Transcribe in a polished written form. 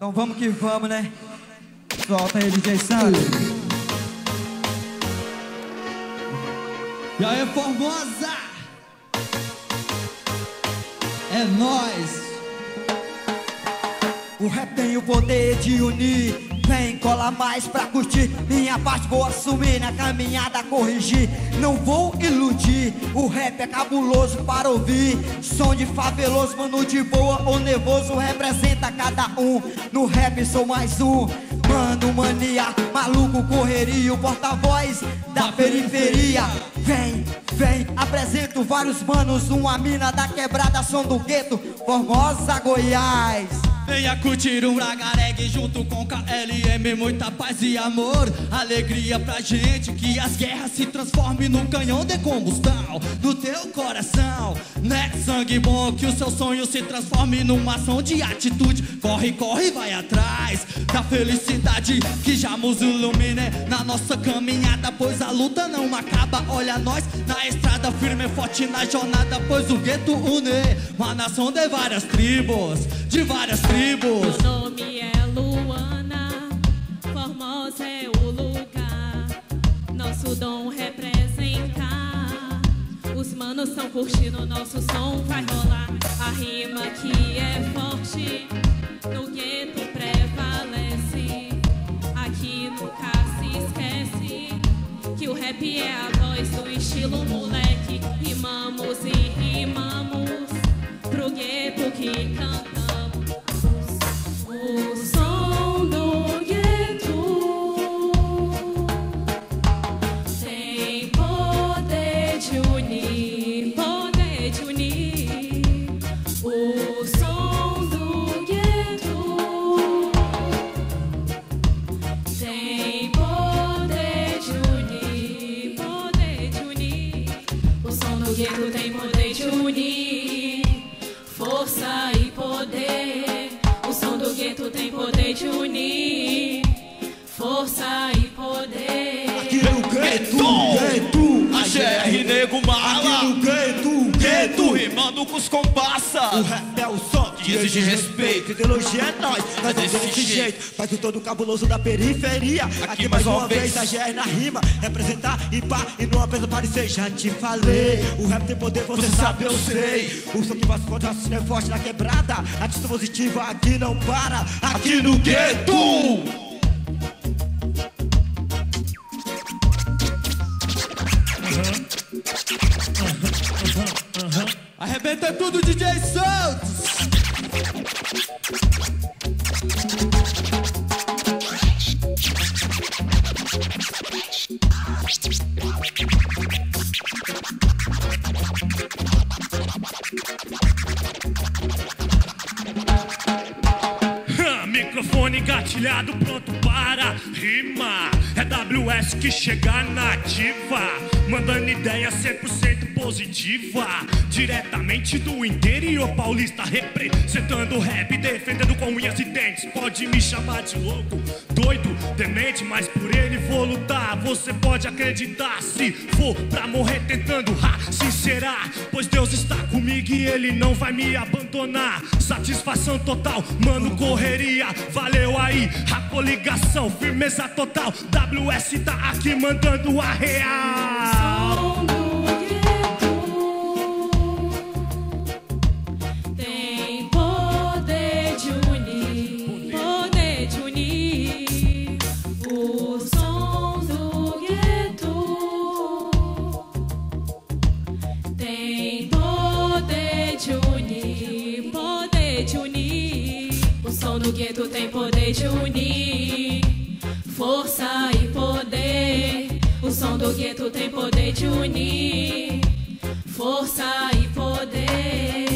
Então vamos que vamos, né? Solta aí, DJ Sandro. E aí, Formosa? É nóis. O rap tem o poder de unir. Vem, cola mais pra curtir. Minha parte vou assumir, na caminhada corrigir. Não vou iludir, o rap é cabuloso para ouvir. Som de faveloso, mano de boa ou nervoso, representa cada um. No rap sou mais um. Mano, mania, maluco, correria, o porta-voz da periferia. Vem, vem, apresento vários manos. Uma mina da quebrada, som do gueto, Formosa, Goiás. Venha curtir um Bragareg junto com KLM. Muita paz e amor, alegria pra gente. Que as guerras se transformem num canhão de combustão do teu coração, né? Sangue bom, que o seu sonho se transforme numa ação de atitude. Corre, corre, vai atrás da felicidade que já nos ilumine na nossa caminhada, pois a luta não acaba. Olha nós na estrada, firme e forte na jornada, pois o gueto une uma nação de várias tribos, de várias tribos. Meu nome é Luana, Formosa é o lugar. Nosso dom representar. Os manos estão curtindo, nosso som vai rolar. A rima que é forte, no gueto prevalece. Aqui nunca se esquece que o rap é a voz do estilo moleque. Rimamos e rimamos pro gueto que cantamos. O som do gueto tem poder de unir, poder de unir. O som do gueto tem poder de unir, poder de unir. O som do gueto tem poder de unir, força e poder. O som do gueto tem poder de unir, força e poder. Aqui no gueto, a GR Nego Mala. Aqui no gueto, rimando com os compassa. o rap é o som que exige respeito. Ideologia é nós desse jeito. Faz o todo cabuloso da periferia. Aqui mais uma vez a GR na rima. Representar e pá, e não apenas parecer. Já te falei, o rap tem poder, você sabe, eu sei. O som que vai se contra é forte na quebrada. Atitude positiva aqui não para. Aqui no gueto. Arrebenta tudo, DJ Santos. Microfone engatilhado, pronto para rima. É WS que chega na ativa, mandando ideia 100% positiva. Diretamente do interior paulista, representando o rap, defendendo com unhas e dentes. Pode me chamar de louco, doido, demente, mas por ele vou lutar. Você pode acreditar, se for pra morrer tentando sincerar, pois Deus está comigo e ele não vai me abandonar. Satisfação total, mano, correria, valeu aí a coligação, firmeza total. WS tá aqui mandando a real. Som do gueto tem poder de unir, poder de unir. O som do gueto tem poder de unir, poder de unir. O som do gueto tem poder de unir, força e poder. O som do gueto tem poder de unir, força e poder.